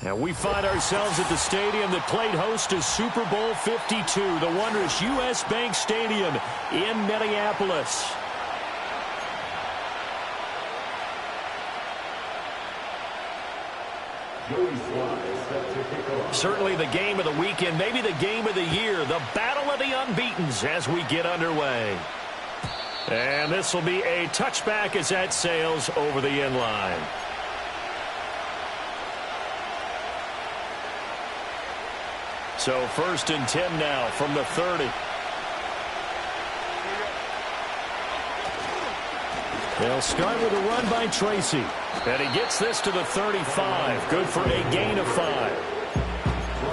And we find ourselves at the stadium that played host to Super Bowl 52, the wondrous U.S. Bank Stadium in Minneapolis. Certainly the game of the weekend, maybe the game of the year, the battle of the unbeatens as we get underway. And this will be a touchback as that sails over the end line. So 1st and 10 now from the 30. They'll start with a run by Tracy. And he gets this to the 35. Good for a gain of 5.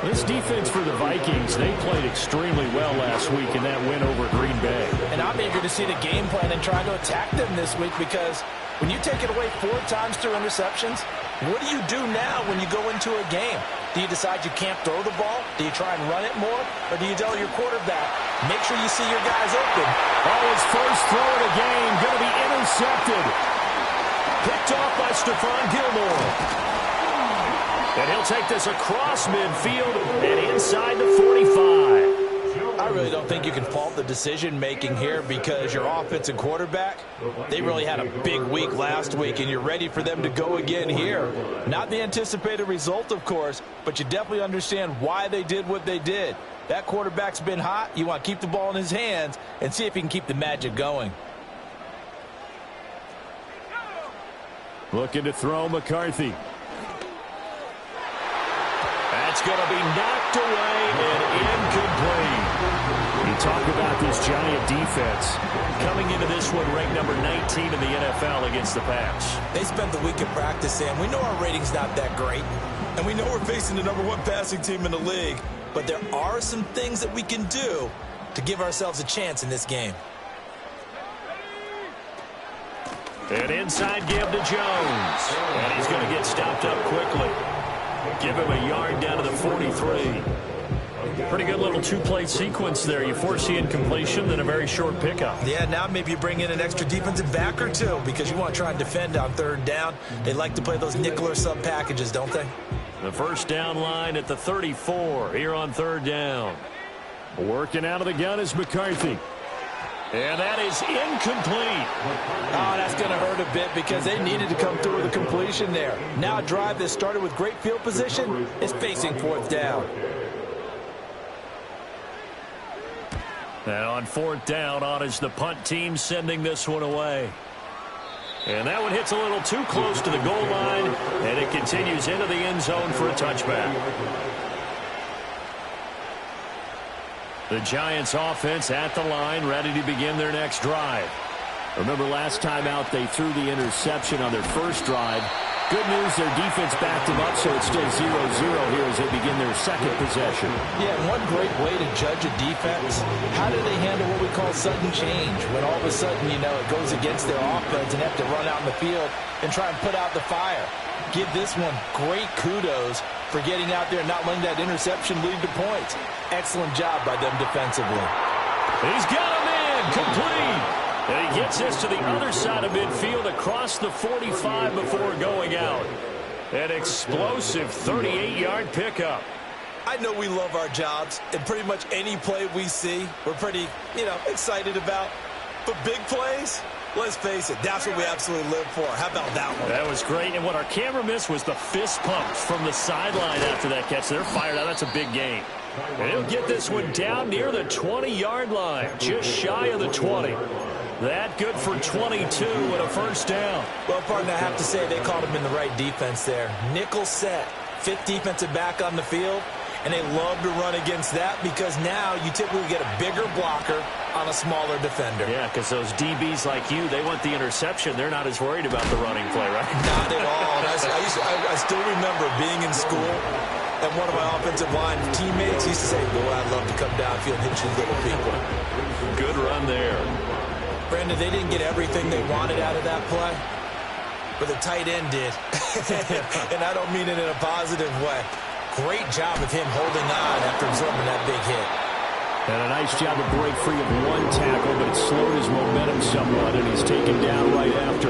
This defense for the Vikings, they played extremely well last week in that win over Green Bay. And I'm eager to see the game plan and try to attack them this week, because when you take it away 4 times through interceptions, what do you do now when you go into a game? Do you decide you can't throw the ball? Do you try and run it more? Or do you tell your quarterback, make sure you see your guys open? Oh, his first throw of the game going to be intercepted. Picked off by Stephon Gilmore. And he'll take this across midfield and inside the 45. I really don't think you can fault the decision-making here, because your offensive quarterback, they really had a big week last week, and you're ready for them to go again here. Not the anticipated result, of course, but you definitely understand why they did what they did. That quarterback's been hot. You want to keep the ball in his hands and see if he can keep the magic going. Looking to throw McCarthy. That's going to be knocked away and incomplete. You talk about this Giant defense coming into this one ranked number 19 in the NFL against the pass. They spent the week in practice, Sam. We know our rating's not that great, and we know we're facing the #1 passing team in the league, but there are some things that we can do to give ourselves a chance in this game. An inside give to Jones, and he's going to get stopped up quickly. Give him a yard down to the 43. Pretty good little two-play sequence there. You force the incompletion, then a very short pickup. Yeah, now maybe you bring in an extra defensive back or two, because you want to try and defend on 3rd down. They like to play those nickel or sub packages, don't they? The first down line at the 34 here on 3rd down. Working out of the gun is McCarthy. And that is incomplete. Oh, that's going to hurt a bit, because they needed to come through with a completion there. Now a drive that started with great field position is facing 4th down. And on 4th down, on is the punt team sending this one away. And that one hits a little too close to the goal line, and it continues into the end zone for a touchback. The Giants offense at the line, ready to begin their next drive. Remember last time out they threw the interception on their first drive. Good news, their defense backed them up, so it's still 0-0 here as they begin their second possession. Yeah, and one great way to judge a defense, how do they handle what we call sudden change? When all of a sudden, you know, it goes against their offense and have to run out in the field and try and put out the fire. Give this one great kudos for getting out there and not letting that interception lead to points. Excellent job by them defensively. He's got him in, complete. And he gets this to the other side of midfield across the 45 before going out. An explosive 38-yard pickup. I know we love our jobs, and pretty much any play we see, we're pretty, excited about. But big plays, let's face it, that's what we absolutely live for. How about that one? That was great, and what our camera missed was the fist pumps from the sideline after that catch. They're fired out. That's a big gain. And he'll get this one down near the 20-yard line, just shy of the 20. That good for 22 and a first down. Well, partner, I have to say they called him in the right defense there. Nickel set, 5th defensive back on the field, and they love to run against that, because now you typically get a bigger blocker on a smaller defender. Yeah, because those DBs like you, they want the interception. They're not as worried about the running play, right? Not at all. I still remember being in school, and one of my offensive line teammates used to say, boy, I'd love to come downfield and hit you little people. Good run there. Brandon, they didn't get everything they wanted out of that play, but the tight end did. And I don't mean it in a positive way. Great job of him holding on after absorbing that big hit. And a nice job to break free of one tackle, but it slowed his momentum somewhat, and he's taken down right after.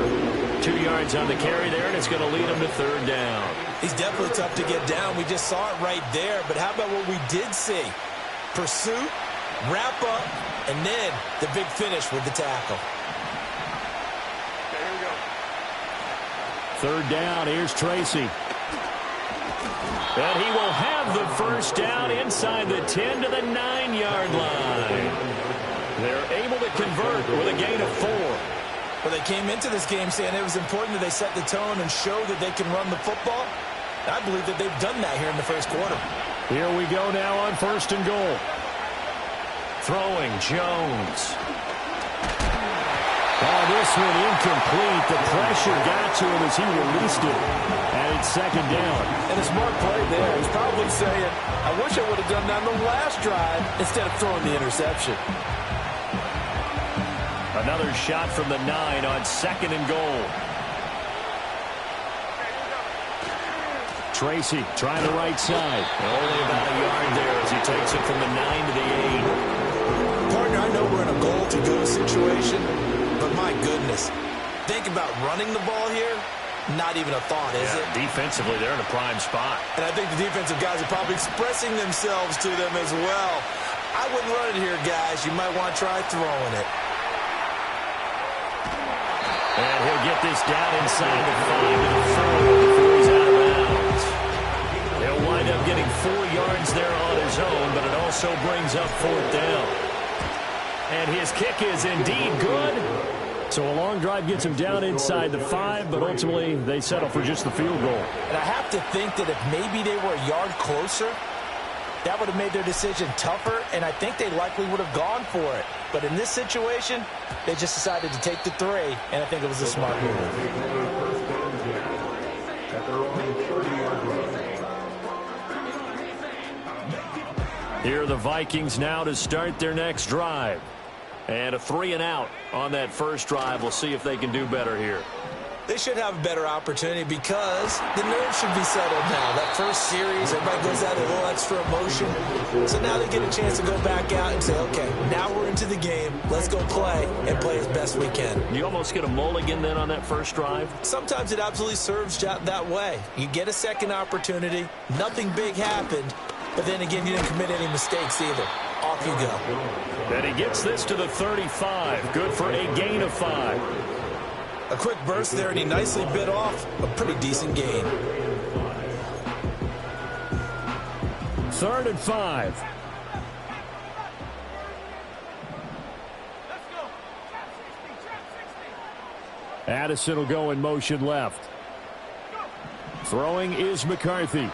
2 yards on the carry there, and it's going to lead him to third down. He's definitely tough to get down. We just saw it right there. But how about what we did see? Pursuit, wrap up, and then the big finish with the tackle. Okay, here we go. Third down, here's Tracy. And he will have the first down inside the 10 to the 9-yard line. They're able to convert with a gain of 4. Well, they came into this game saying it was important that they set the tone and show that they can run the football. I believe that they've done that here in the first quarter. Here we go now on first and goal. Throwing, Jones. Oh, this one incomplete. The pressure got to him as he released it. And it's second down. And a smart play there. He's probably saying, I wish I would have done that on the last drive instead of throwing the interception. Another shot from the 9 on second and goal. Tracy trying the right side. Only about a yard there as he takes it from the 9 to the 8. Partner, I know we're in a goal-to-go situation, but my goodness, think about running the ball here. Not even a thought, is it? Defensively, they're in a prime spot. And I think the defensive guys are probably expressing themselves to them as well. I wouldn't run it here, guys. You might want to try throwing it. And he'll get this down inside the 5 to the 4 before he's out of bounds. He'll wind up getting 4 yards there on his own, but it also brings up fourth down. And his kick is indeed good. So a long drive gets him down inside the 5, but ultimately they settle for just the field goal. And I have to think that if maybe they were a yard closer, that would have made their decision tougher, and I think they likely would have gone for it. But in this situation, they just decided to take the 3, and I think it was a smart move. Here are the Vikings now to start their next drive. And a 3 and out on that first drive. We'll see if they can do better here. They should have a better opportunity because the nerves should be settled now. That first series, everybody goes out with a little extra emotion. So now they get a chance to go back out and say, okay, now we're into the game. Let's go play and play as best we can. You almost get a mulligan then on that first drive? Sometimes it absolutely serves that way. You get a second opportunity. Nothing big happened. But then again, you didn't commit any mistakes either. Off you go. And he gets this to the 35. Good for a gain of 5. A quick burst there, and he nicely bit off a pretty decent gain. 3rd and 5. Addison will go in motion left. Throwing is McCarthy.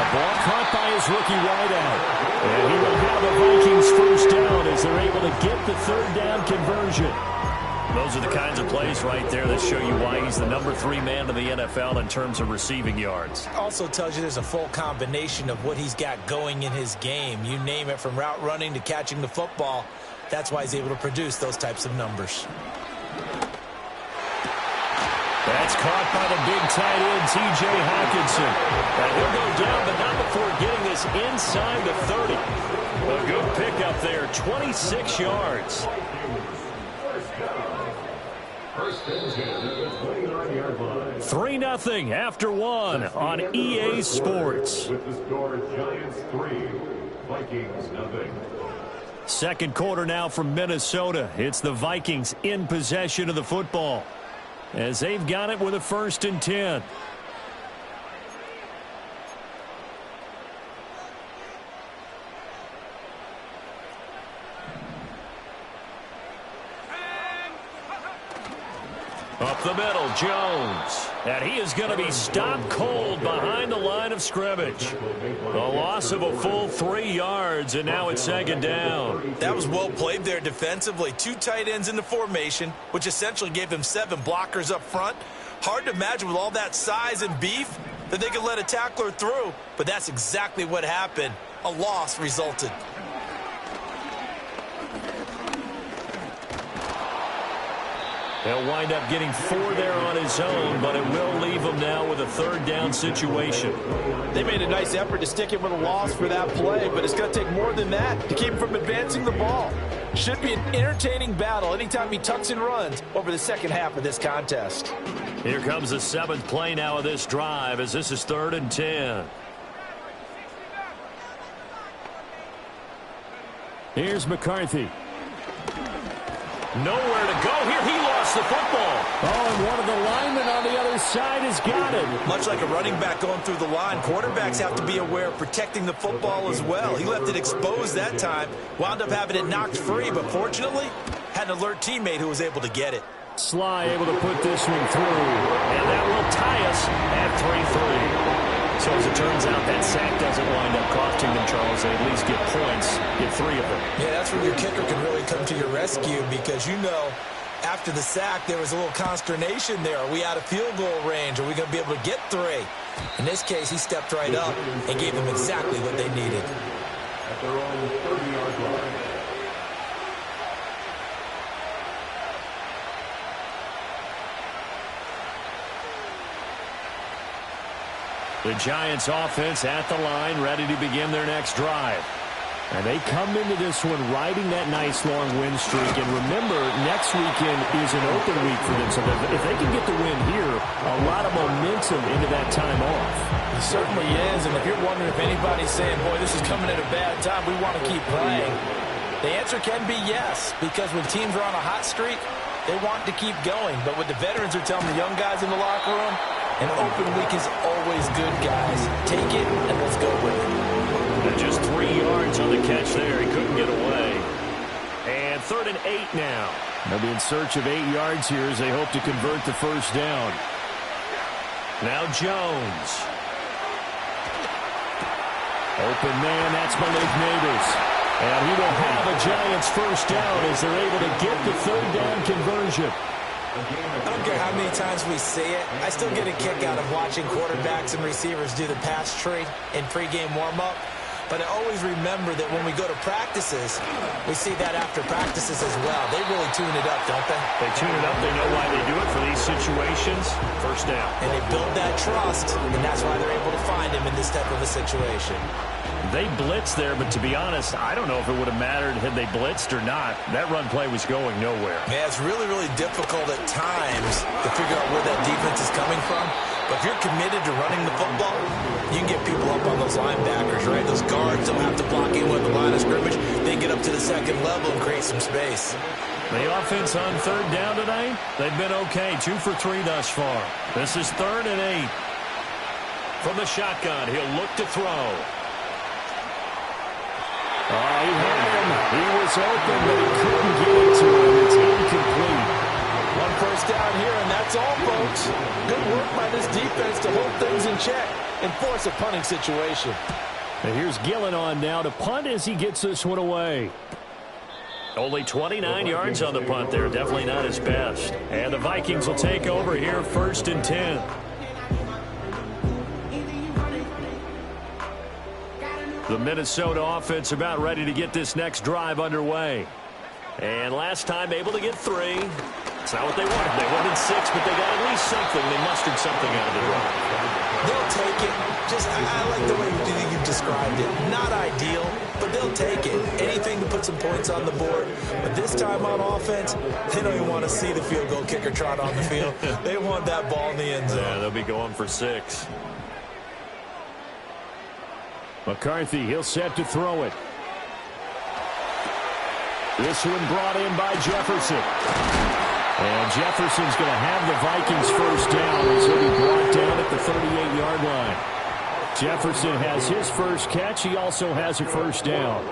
Ball caught by his rookie wideout. And he will have the Vikings first down as they're able to get the third down conversion. Those are the kinds of plays right there that show you why he's the number 3 man in the NFL in terms of receiving yards. Also tells you there's a full combination of what he's got going in his game. You name it, from route running to catching the football. That's why he's able to produce those types of numbers. That's caught by the big tight end, T.J. Hockenson. And he'll go down, but not before getting this inside the 30. A good pickup there, 26 yards. 3-0 after 1 on EA Sports. With the score, Giants 3, Vikings 0. Second quarter now from Minnesota. It's the Vikings in possession of the football, as they've got it with a 1st and 10. Up the middle, Jones. And he is going to be stopped cold behind the line of scrimmage. A loss of a full 3 yards, and now it's second down. That was well played there defensively. 2 tight ends in the formation, which essentially gave them 7 blockers up front. Hard to imagine with all that size and beef that they could let a tackler through, but that's exactly what happened. A loss resulted. He'll wind up getting 4 there on his own, but it will leave him now with a 3rd down situation. They made a nice effort to stick him with a loss for that play, but it's going to take more than that to keep him from advancing the ball. Should be an entertaining battle anytime he tucks and runs over the second half of this contest. Here comes the 7th play now of this drive as this is 3rd and 10. Here's McCarthy. Nowhere to go here. He lost the football. Oh, and one of the linemen on the other side has got it. Much like a running back going through the line, quarterbacks have to be aware of protecting the football as well. He left it exposed that time, wound up having it knocked free, but fortunately had an alert teammate who was able to get it. Sly able to put this one through, and that will tie us at 3-3. So as it turns out, that sack doesn't wind up costing them, Charles. They at least get points, get 3 of them. Yeah, that's where your kicker can really come to your rescue because, you know, after the sack, there was a little consternation there. Are we out of field goal range? Are we going to be able to get 3? In this case, he stepped right up and gave them exactly what they needed. At their own 30-yard line. The Giants offense at the line, ready to begin their next drive. And they come into this one riding that nice long win streak. And remember, next weekend is an open week for them. So if they can get the win here, a lot of momentum into that time off. It certainly is. And if you're wondering if anybody's saying, boy, this is coming at a bad time, we want to keep playing, the answer can be yes. Because when teams are on a hot streak, they want to keep going. But what the veterans are telling the young guys in the locker room, an open week is always good, guys. Take it and let's go with it. And just 3 yards on the catch there. He couldn't get away. And 3rd and 8 now. They'll be in search of 8 yards here as they hope to convert the first down. Now Jones. Open man, that's Malik Neighbors. And he will have a Giants first down as they're able to get the 3rd down conversion. I don't care how many times we see it. I still get a kick out of watching quarterbacks and receivers do the pass tree in pregame warm-up. But I always remember that when we go to practices, we see that after practices as well. They really tune it up, don't they? They tune it up. They know why they do it for these situations. First down. And they build that trust, and that's why they're able to find him in this type of a situation. They blitzed there, but to be honest, I don't know if it would have mattered had they blitzed or not. That run play was going nowhere. Yeah, it's really, really difficult at times to figure out where that defense is coming from. But if you're committed to running the football, you can get people up on those linebackers, right? Those guards don't have to block in with the line of scrimmage. They get up to the second level and create some space. The offense on 3rd down tonight, they've been okay. 2 for 3 thus far. This is 3rd and 8. From the shotgun, he'll look to throw. Oh, he had him. He was open, but he couldn't get it to him. It's incomplete. 1 first down here, and that's all, folks. Good work by this defense to hold things in check and force a punting situation. And here's Gillen on now to punt as he gets this one away. Only 29 yards on the punt there. Definitely not his best. And the Vikings will take over here 1st and 10. The Minnesota offense about ready to get this next drive underway. And last time able to get 3. It's not what they wanted. They wanted 6, but they got at least something. They mustered something out of the drive. They'll take it. I like the way you described it. Not ideal, but they'll take it. Anything to put some points on the board. But this time on offense, they don't even want to see the field goal kicker trot on the field. They want that ball in the end zone. Yeah, they'll be going for 6. McCarthy, he'll set to throw it. This one brought in by Jefferson. And Jefferson's going to have the Vikings first down as he'll be brought down at the 38-yard line. Jefferson has his first catch. He also has a first down.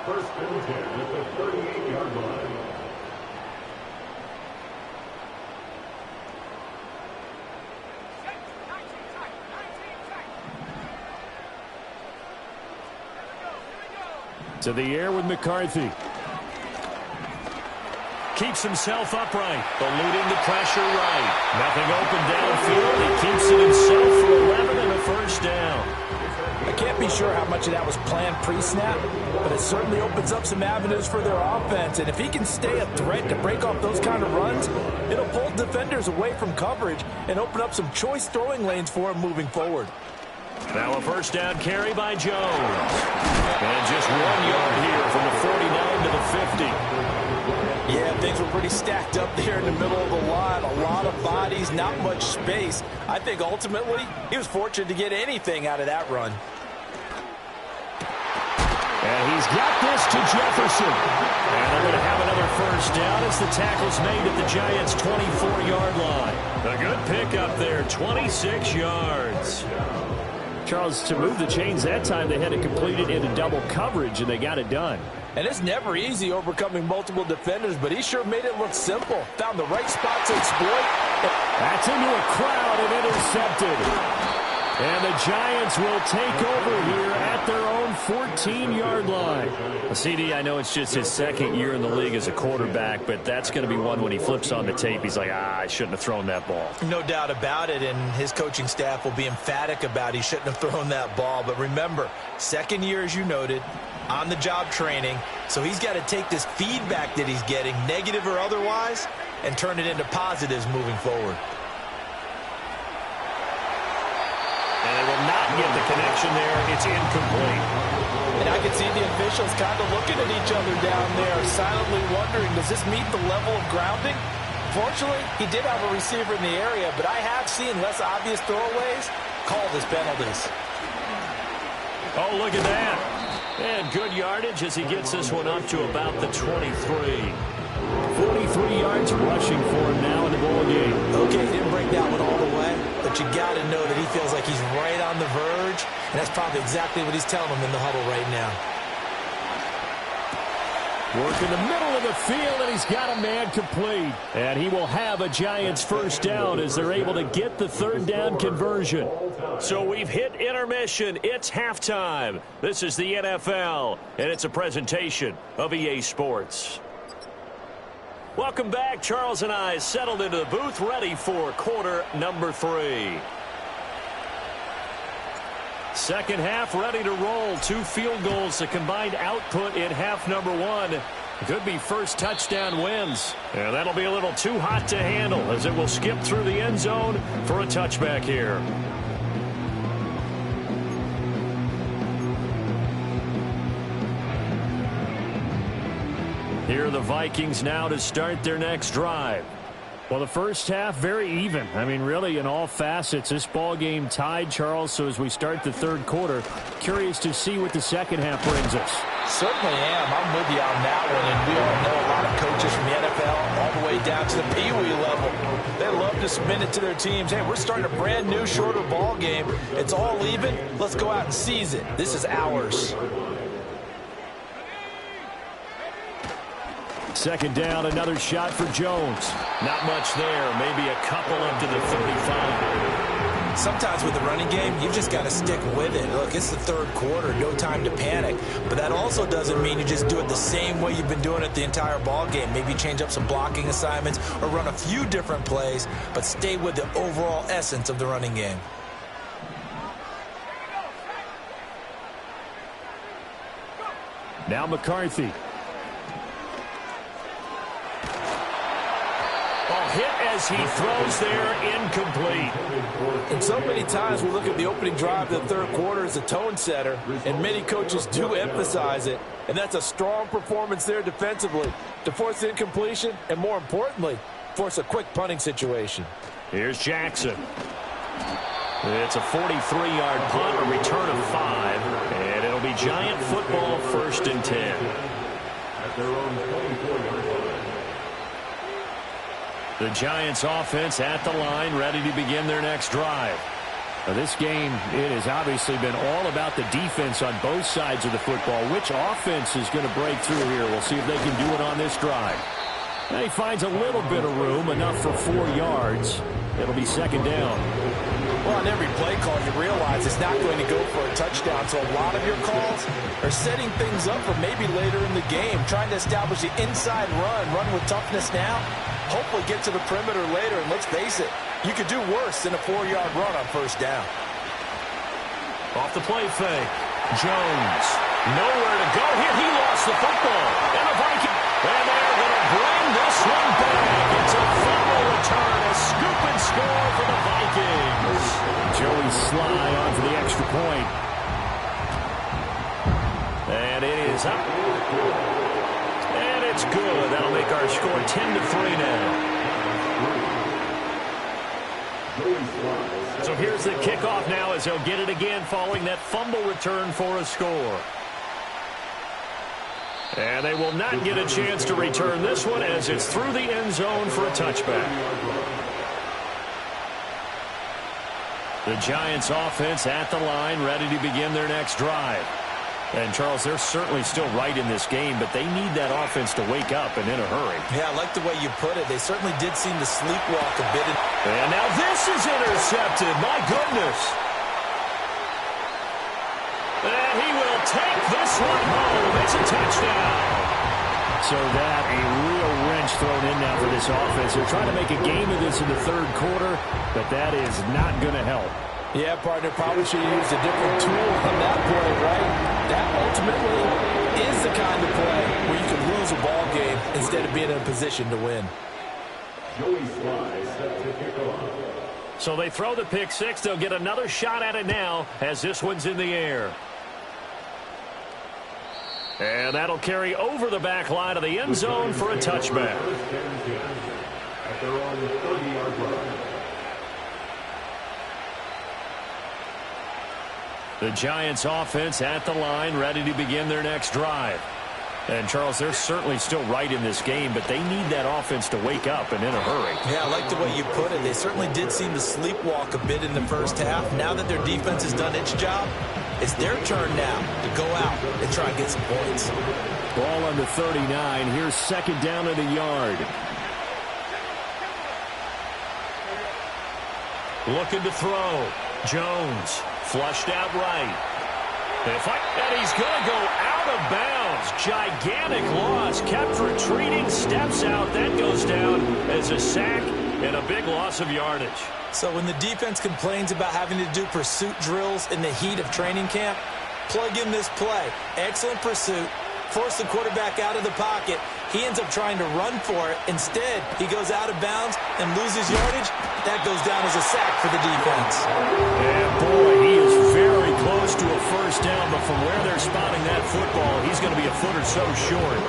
First and 10 at the 38-yard line. To the air with McCarthy. Keeps himself upright. Eluding the pressure right. Nothing open downfield. He keeps it himself for 11 and a first down. I can't be sure how much of that was planned pre-snap, but it certainly opens up some avenues for their offense. And if he can stay a threat to break off those kind of runs, it'll pull defenders away from coverage and open up some choice throwing lanes for him moving forward. Now a first down carry by Jones. And just 1 yard here from the 49 to the 50. Yeah, things were pretty stacked up there in the middle of the line. A lot of bodies, not much space. I think ultimately he was fortunate to get anything out of that run. And he's got this to Jefferson. And they're going to have another first down as the tackle's made at the Giants' 24-yard line. A good pickup there, 26 yards. Charles, to move the chains that time, they had to complete it into double coverage, and they got it done. And it's never easy overcoming multiple defenders, but he sure made it look simple. Found the right spot to exploit. That's into a crowd and intercepted. And the Giants will take over here at their own 14-yard line. CD, I know it's just his second year in the league as a quarterback, but that's going to be one when he flips on the tape. He's like, I shouldn't have thrown that ball. No doubt about it, and his coaching staff will be emphatic about he shouldn't have thrown that ball. But remember, second year, as you noted, on-the-job training, so he's got to take this feedback that he's getting, negative or otherwise, and turn it into positives moving forward. And they will not get the connection there. It's incomplete. And I can see the officials kind of looking at each other down there, silently wondering, does this meet the level of grounding? Fortunately, he did have a receiver in the area, but I have seen less obvious throwaways called as penalties. Oh, look at that. And good yardage as he gets this one up to about the 23. 43 yards rushing for him now in the ball game. Okay, he didn't break that one all the way, but you got to know that he feels like he's right on the verge, and that's probably exactly what he's telling him in the huddle right now. Work in the middle of the field, and he's got a man complete. And he will have a Giants first down as they're able to get the third down conversion. So we've hit intermission. It's halftime. This is the NFL, and it's a presentation of EA Sports. Welcome back. Charles and I settled into the booth, ready for quarter number 3. Second half ready to roll. 2 field goals, the combined output in half number 1. Could be first touchdown wins. And that'll be a little too hot to handle as it will skip through the end zone for a touchback here. Here are the Vikings now to start their next drive. Well, the first half, very even. I mean, really, in all facets, this ball game tied, Charles. So as we start the third quarter, curious to see what the second half brings us. Certainly am. I'm with you on that one. And we all know a lot of coaches from the NFL all the way down to the Pee-wee level. They love to submit it to their teams. Hey, we're starting a brand new, shorter ball game. It's all even. Let's go out and seize it. This is ours. Second down, another shot for Jones. Not much there, maybe a couple up to the 35. Sometimes with the running game, you've just got to stick with it. Look, it's the third quarter, no time to panic. But that also doesn't mean you just do it the same way you've been doing it the entire ball game. Maybe change up some blocking assignments or run a few different plays, but stay with the overall essence of the running game. Now McCarthy. Hit as he throws there, incomplete. And so many times we look at the opening drive of the third quarter as a tone setter, and many coaches do emphasize it, and that's a strong performance there defensively to force incompletion and, more importantly, force a quick punting situation. Here's Jackson. It's a 43-yard punt, a return of 5, and it'll be Giant football, 1st and 10. At their own 24-yard line. The Giants offense at the line, ready to begin their next drive. Now this game, it has obviously been all about the defense on both sides of the football. Which offense is going to break through here? We'll see if they can do it on this drive. And he finds a little bit of room, enough for 4 yards. It'll be second down. Well, on every play call, you realize it's not going to go for a touchdown. So a lot of your calls are setting things up for maybe later in the game, trying to establish the inside run with toughness now, hopefully get to the perimeter later. And let's face it, you could do worse than a 4-yard run on first down. Off the play fake. Jones. Nowhere to go here. He lost the football. And the Vikings. And they're going to bring this one back. It's a fumble return. A scoop and score for the Vikings. Joey Sly on for the extra point. is up. And it's good. That'll make our score 10-3 now. So here's the kickoff now as they'll get it again following that fumble return for a score. And they will not get a chance to return this one as it's through the end zone for a touchback. The Giants offense at the line, ready to begin their next drive. And, Charles, they're certainly still right in this game, but they need that offense to wake up and in a hurry. Yeah, I like the way you put it. They certainly did seem to sleepwalk a bit. And now this is intercepted. My goodness. And he will take this one home. It's a touchdown. So that a real wrench thrown in now for this offense. They're trying to make a game of this in the third quarter, but that is not going to help. Yeah, partner, probably should have used a different tool on that play, right? That ultimately is the kind of play where you can lose a ball game instead of being in a position to win. Joey Sly set to kick off. So they throw the pick six. They'll get another shot at it now as this one's in the air. And that'll carry over the back line of the end zone for a touchback. At their own 30-yard line. The Giants offense at the line, ready to begin their next drive. And, Charles, they're certainly still right in this game, but they need that offense to wake up and in a hurry. Yeah, I like the way you put it. They certainly did seem to sleepwalk a bit in the first half. Now that their defense has done its job, it's their turn now to go out and try and get some points. Ball on the 39. Here's second down at a yard. Looking to throw. Jones flushed out right. And he's going to go out of bounds. Gigantic loss. Kept retreating. Steps out. That goes down as a sack and a big loss of yardage. So when the defense complains about having to do pursuit drills in the heat of training camp, plug in this play. Excellent pursuit. Force the quarterback out of the pocket. He ends up trying to run for it. Instead, he goes out of bounds and loses yardage. That goes down as a sack for the defense. And, boy, he is very close to a first down, but from where they're spotting that football, he's going to be a foot or so short.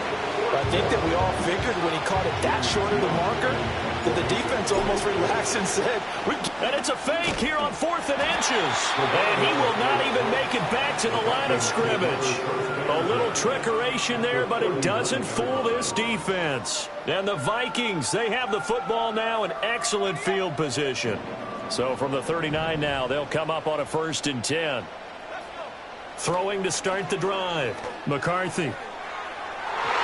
I think that we all figured when he caught it that short of the marker that the defense almost relaxed and said, and it's a fake here on 4th and inches. And he will not even make it back to the line of scrimmage. A little trickeration there, but it doesn't fool this defense. And the Vikings, they have the football now in excellent field position. So from the 39 now, they'll come up on a 1st and 10. Throwing to start the drive. McCarthy.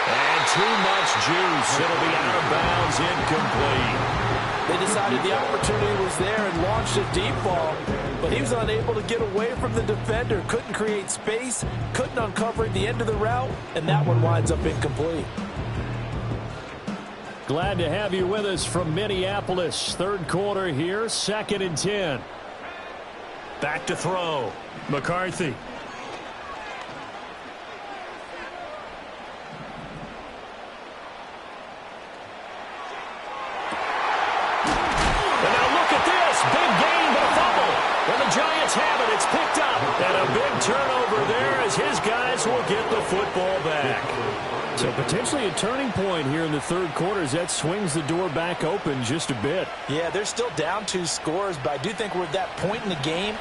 And too much juice. It'll be out of bounds, incomplete. They decided the opportunity was there and launched a deep ball, but he was unable to get away from the defender, couldn't create space, couldn't uncover at the end of the route, and that one winds up incomplete. Glad to have you with us from Minneapolis. Third quarter here, 2nd and 10. Back to throw. McCarthy. Have it. It's picked up. And a big turnover there as his guys will get the football back. So potentially a turning point here in the third quarter as that swings the door back open just a bit. Yeah, they're still down 2 scores, but I do think we're at that point in the game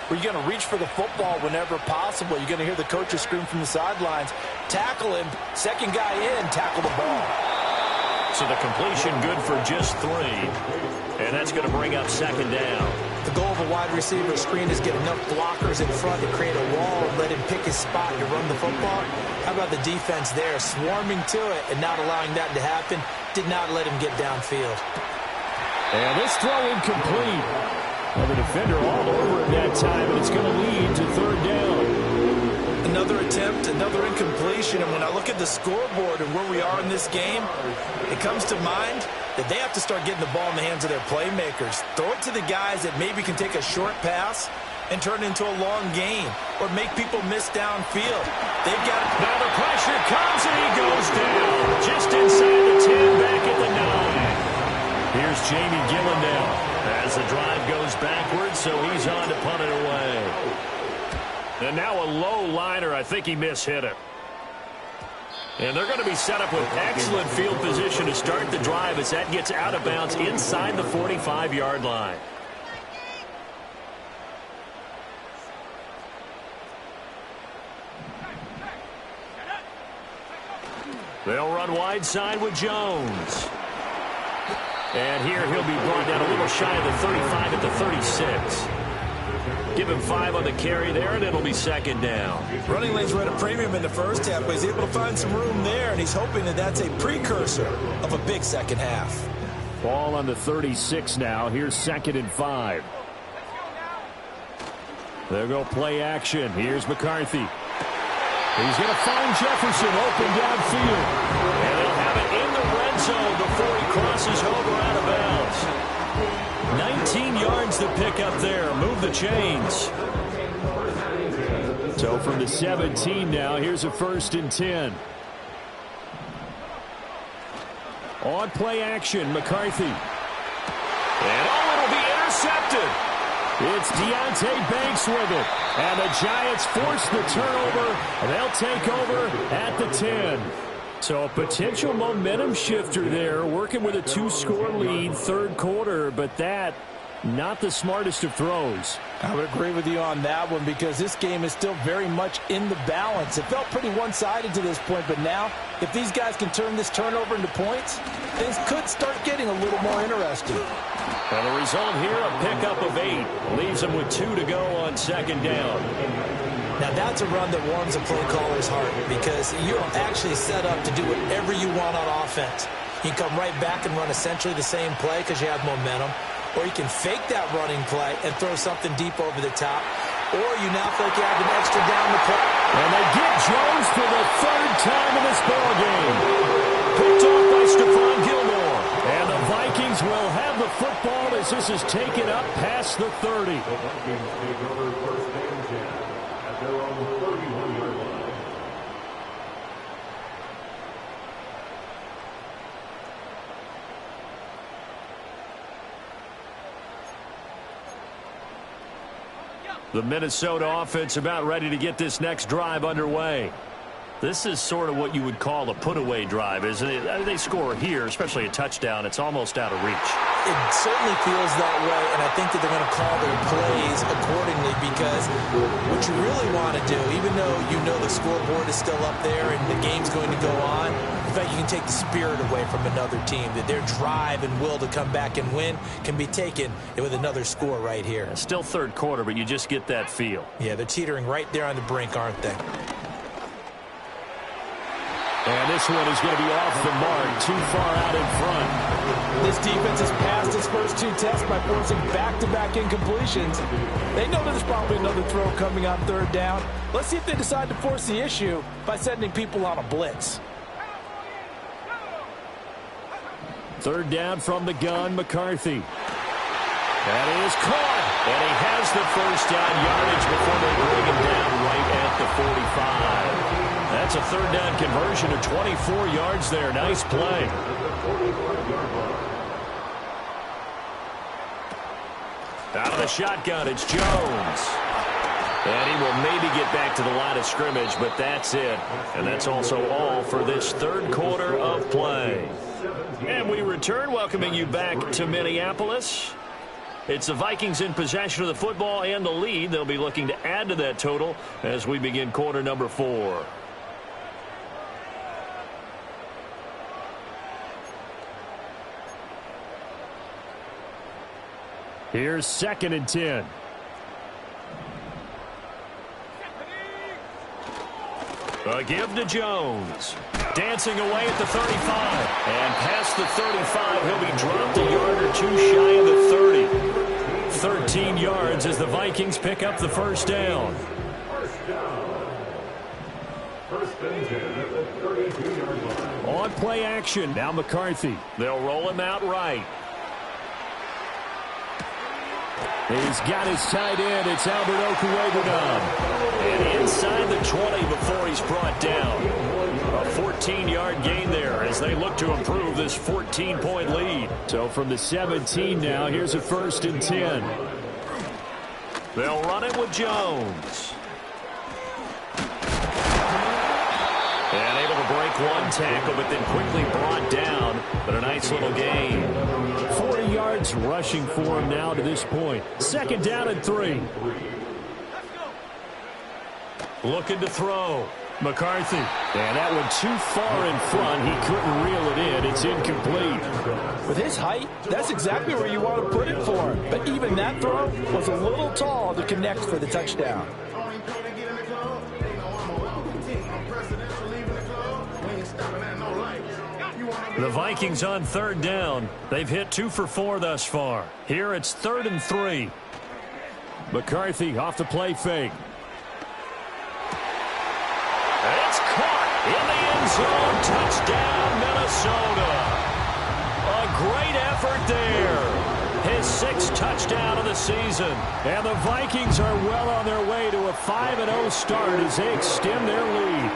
where you're going to reach for the football whenever possible. You're going to hear the coaches scream from the sidelines, tackle him, second guy in, tackle the ball. So the completion good for just 3. And that's going to bring up second down. The goal of a wide receiver screen is get enough blockers in front to create a wall and let him pick his spot to run the football. How about the defense there, swarming to it and not allowing that to happen? Did not let him get downfield. And this throw incomplete. Well, the defender all over it that time, and it's going to lead to third down. Another attempt, another incompletion, and when I look at the scoreboard and where we are in this game, it comes to mind that they have to start getting the ball in the hands of their playmakers. Throw it to the guys that maybe can take a short pass and turn it into a long gain or make people miss downfield. They've got it. Now the pressure comes and he goes down. Just inside the 10, back at the 9. Here's Jamie Gillandale as the drive goes backwards, so he's on to punt it away. And now a low liner. I think he mishit it. And they're going to be set up with excellent field position to start the drive as that gets out of bounds inside the 45-yard line. They'll run wide side with Jones. And here he'll be brought down a little shy of the 35 at the 36. Give him 5 on the carry there, and it'll be second down. Running lanes were at a premium in the first half, but he's able to find some room there, and he's hoping that that's a precursor of a big second half. Ball on the 36 now. Here's 2nd and 5. They'll go play action. Here's McCarthy. He's going to find Jefferson open downfield. And they'll have it in the red zone before he crosses over out of bounds. 19 yards to pick up there. Move the chains. So from the 17 now, here's a 1st and 10. On play action, McCarthy. And it'll be intercepted. It's Deonte Banks with it. And the Giants force the turnover. And they'll take over at the 10. So a potential momentum shifter there, working with a 2-score lead, third quarter, but that, not the smartest of throws. I would agree with you on that one because this game is still very much in the balance. It felt pretty one-sided to this point, but now, if these guys can turn this turnover into points, things could start getting a little more interesting. And the result here, a pickup of 8. Leaves them with 2 to go on 2nd down. Now, that's a run that warms a play caller's heart because you're actually set up to do whatever you want on offense. You can come right back and run essentially the same play because you have momentum, or you can fake that running play and throw something deep over the top, or you now feel like you have an extra down the play. And they get Jones for the 3rd time in this ballgame. Picked off by Stephon Gilmore. And the Vikings will have the football as this is taken up past the 30. The Minnesota offense about ready to get this next drive underway. This is sort of what you would call a put-away drive, isn't it? They score here, especially a touchdown. It's almost out of reach. It certainly feels that way, and I think that they're going to call their plays accordingly because what you really want to do, even though you know the scoreboard is still up there and the game's going to go on, in fact, you can take the spirit away from another team, that their drive and will to come back and win can be taken with another score right here. Still third quarter, but you just get that feel. Yeah, they're teetering right there on the brink, aren't they? And this one is going to be off the mark, too far out in front. This defense has passed its first 2 tests by forcing back-to-back incompletions. They know there's probably another throw coming on 3rd down. Let's see if they decide to force the issue by sending people on a blitz. 3rd down from the gun, McCarthy. That is caught. And he has the 1st down yardage before they bring him down right at the 45. That's a 3rd down conversion of 24 yards there. Nice play. Out of the shotgun, it's Jones. And he will maybe get back to the line of scrimmage, but that's it. And that's also all for this 3rd quarter of play. And we return, welcoming you back to Minneapolis. It's the Vikings in possession of the football and the lead. They'll be looking to add to that total as we begin quarter number 4. Here's 2nd and 10. A give to Jones. Dancing away at the 35. And past the 35, he'll be dropped a yard or 2 shy of the 30. 13 yards as the Vikings pick up the 1st down. On play action, now McCarthy. They'll roll him out right. He's got his tight end. It's Albert Okwuegbunam. And inside the 20 before he's brought down. A 14-yard gain there as they look to improve this 14-point lead. So from the 17 now, here's a 1st and 10. They'll run it with Jones. And able to break make one tackle, but then quickly brought down. But a nice little gain. 40 yards rushing for him now to this point. 2nd down and 3. Looking to throw. McCarthy. And that one too far in front. He couldn't reel it in. It's incomplete. With his height, that's exactly where you want to put it for him. But even that throw was a little tall to connect for the touchdown. The Vikings on 3rd down. They've hit 2 for 4 thus far. Here it's 3rd and 3. McCarthy off the play fake. It's caught in the end zone. Touchdown, Minnesota. A great effort there. His 6th touchdown of the season. And the Vikings are well on their way to a 5-0 start as they extend their lead.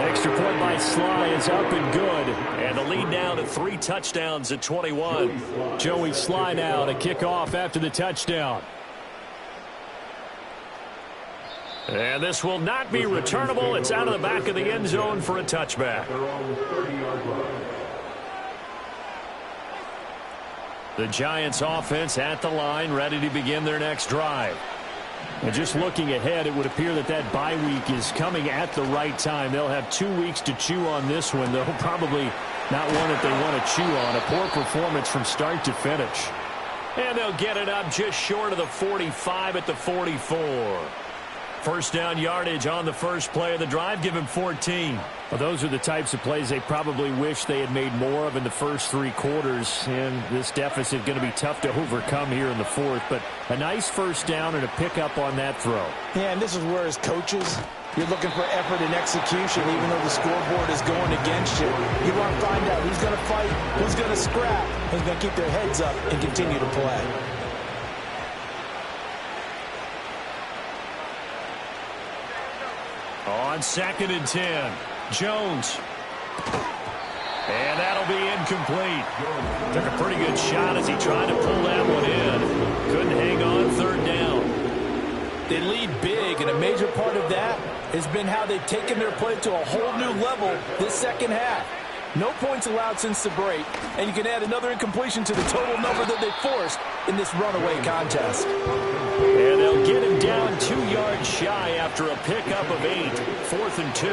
Extra point by Sly is up and good. And the lead now to 3 touchdowns at 21. Joey Sly now to kick off after the touchdown. And this will not be returnable. It's out of the back of the end zone for a touchback. The Giants offense at the line, ready to begin their next drive. And just looking ahead, it would appear that bye week is coming at the right time. They'll have 2 weeks to chew on this one, though probably not one that they want to chew on. A poor performance from start to finish. And they'll get it up just short of the 45 at the 44. First down yardage on the first play of the drive. Give him 14. Well, those are the types of plays they probably wish they had made more of in the first 3 quarters. And this deficit going to be tough to overcome here in the 4th. But a nice first down and a pickup on that throw. Yeah, and this is where as coaches, you're looking for effort and execution even though the scoreboard is going against you. You want to find out who's going to fight, who's going to scrap, who's going to keep their heads up and continue to play. On 2nd and 10, Jones. And that'll be incomplete. Took a pretty good shot as he tried to pull that one in. Couldn't hang on 3rd down. They lead big, and a major part of that has been how they've taken their play to a whole new level this second half. No points allowed since the break, and you can add another incompletion to the total number that they forced in this runaway contest. And they'll get him down 2 yards shy after a pickup of 8. 4th and 2.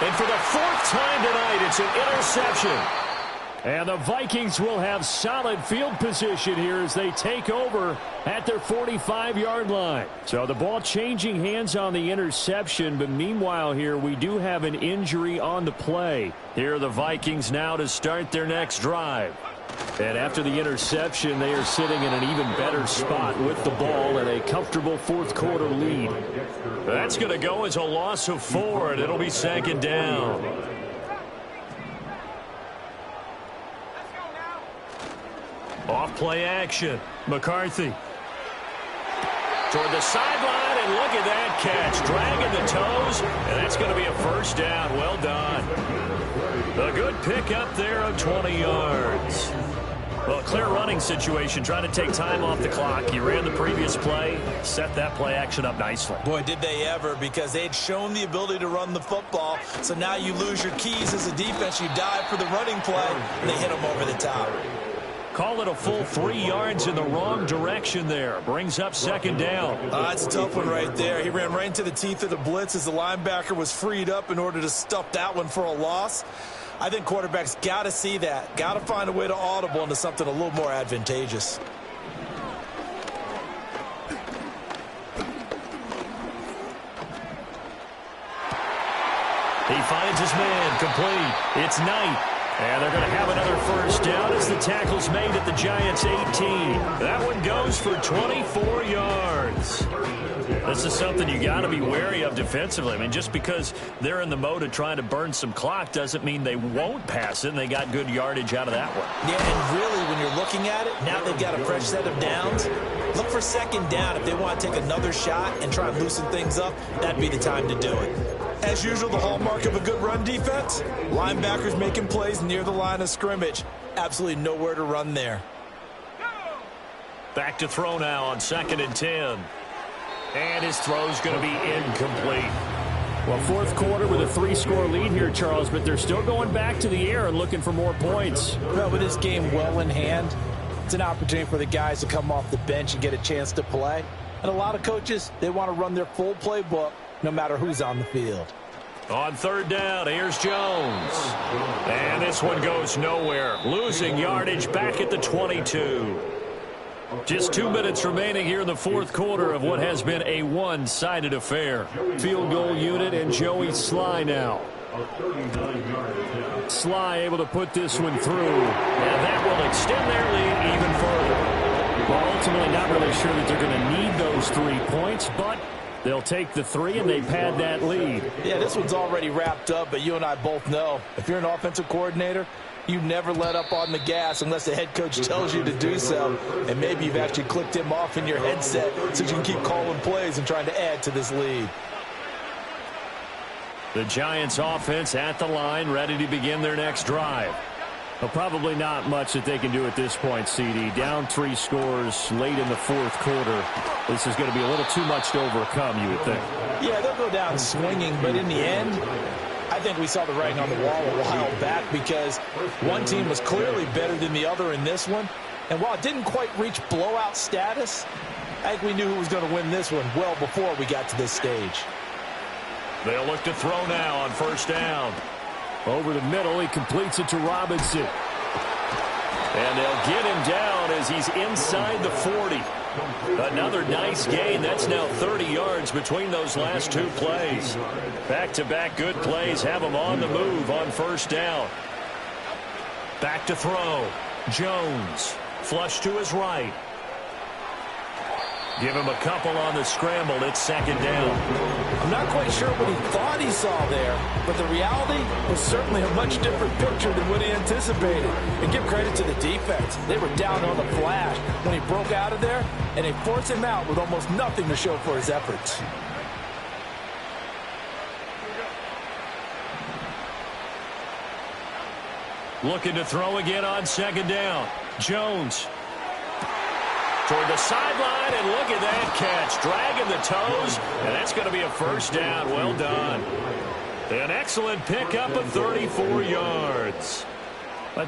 And for the 4th time tonight, it's an interception. And the Vikings will have solid field position here as they take over at their 45-yard line. So the ball changing hands on the interception, but meanwhile here we do have an injury on the play. Here are the Vikings now to start their next drive. And after the interception, they are sitting in an even better spot with the ball and a comfortable 4th quarter lead. That's going to go as a loss of 4, and it'll be 2nd down. Off play action. McCarthy. Toward the sideline, and look at that catch. Dragging the toes, and that's going to be a first down. Well done. A good pickup there of 20 yards. Well, clear running situation, trying to take time off the clock. He ran the previous play, set that play action up nicely. Boy, did they ever, because they had shown the ability to run the football. So now you lose your keys as a defense. You dive for the running play, and they hit them over the top. Call it a full 3 yards in the wrong direction there. Brings up 2nd down. That's a tough one right there. He ran right into the teeth of the blitz as the linebacker was freed up in order to stuff that one for a loss. I think quarterbacks got to see that. Got to find a way to audible into something a little more advantageous. He finds his man complete. It's Knight. And they're going to have another first down as the tackle's made at the Giants' 18. That one goes for 24 yards. This is something you got to be wary of defensively. I mean, just because they're in the mode of trying to burn some clock doesn't mean they won't pass it, and they got good yardage out of that one. Yeah, and really, when you're looking at it, now they've got a fresh set of downs. Look for 2nd down. If they want to take another shot and try and loosen things up, that'd be the time to do it. As usual, the hallmark of a good run defense, linebackers making plays near the line of scrimmage. Absolutely nowhere to run there. Back to throw now on 2nd and 10. And his throw's going to be incomplete. Well, fourth quarter with a 3-score lead here, Charles, but they're still going back to the air and looking for more points. Well, with this game well in hand, it's an opportunity for the guys to come off the bench and get a chance to play. And a lot of coaches, they want to run their full playbook no matter who's on the field. On third down, here's Jones. And this one goes nowhere. Losing yardage back at the 22. Just 2 minutes remaining here in the fourth quarter of what has been a one-sided affair. Field goal unit and Joey Sly now. Sly able to put this one through. And that will extend their lead even further. Well, ultimately not really sure that they're going to need those 3 points, but they'll take the 3 and they pad that lead. Yeah, this one's already wrapped up, but you and I both know if you're an offensive coordinator, you never let up on the gas unless the head coach tells you to do so. And maybe you've actually clicked him off in your headset so you can keep calling plays and trying to add to this lead. The Giants offense at the line, ready to begin their next drive. Well, probably not much that they can do at this point, CD. Down 3 scores late in the fourth quarter. This is going to be a little too much to overcome, you would think. Yeah, they'll go down swinging, but in the end, I think we saw the writing on the wall a while back because one team was clearly better than the other in this one. And while it didn't quite reach blowout status, I think we knew who was going to win this one well before we got to this stage. They'll look to throw now on first down. Over the middle, he completes it to Robinson. And they'll get him down as he's inside the 40. Another nice gain. That's now 30 yards between those last 2 plays. Back-to-back good plays have him on the move on first down. Back to throw. Jones. Flush to his right. Give him a couple on the scramble. It's second down. I'm not quite sure what he thought he saw there, but the reality was certainly a much different picture than what he anticipated. And give credit to the defense. They were down on the flash when he broke out of there, and they forced him out with almost nothing to show for his efforts. Looking to throw again on second down. Jones. Toward the sideline, and look at that catch. Dragging the toes, and that's going to be a first down. Well done. An excellent pickup of 34 yards.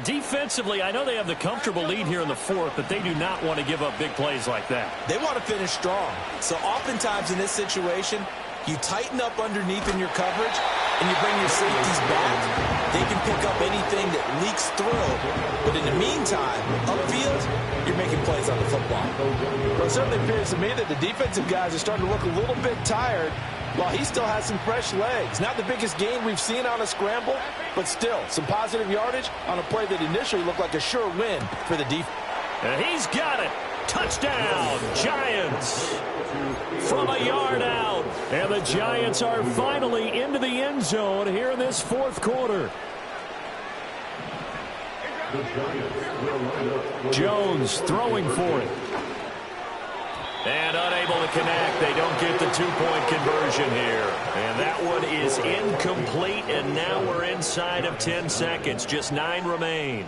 Defensively, I know they have the comfortable lead here in the fourth, but they do not want to give up big plays like that. They want to finish strong. So oftentimes in this situation, you tighten up underneath in your coverage, and you bring your safeties back. They can pick up anything that leaks through. But in the meantime, upfield, you're making plays on the football. Well, it certainly appears to me that the defensive guys are starting to look a little bit tired while he still has some fresh legs. Not the biggest gain we've seen on a scramble, but still some positive yardage on a play that initially looked like a sure win for the defense. And he's got it. Touchdown, Giants. From a yard out. And the Giants are finally into the end zone here in this fourth quarter. Jones throwing for it. And unable to connect. They don't get the 2-point conversion here. And that one is incomplete, and now we're inside of 10 seconds. Just 9 remain.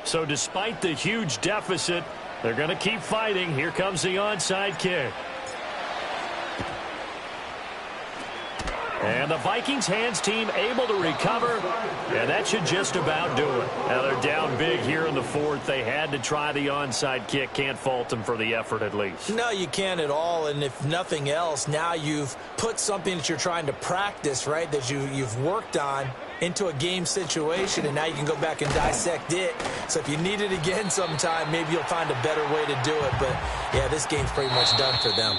So despite the huge deficit, they're going to keep fighting. Here comes the onside kick. And the Vikings hands team able to recover, and that should just about do it. Now they're down big here in the fourth. They had to try the onside kick. Can't fault them for the effort at least. No, you can't at all, and if nothing else, now you've put something that you're trying to practice, right, that you've worked on into a game situation, and now you can go back and dissect it. So if you need it again sometime, maybe you'll find a better way to do it. But, yeah, this game's pretty much done for them.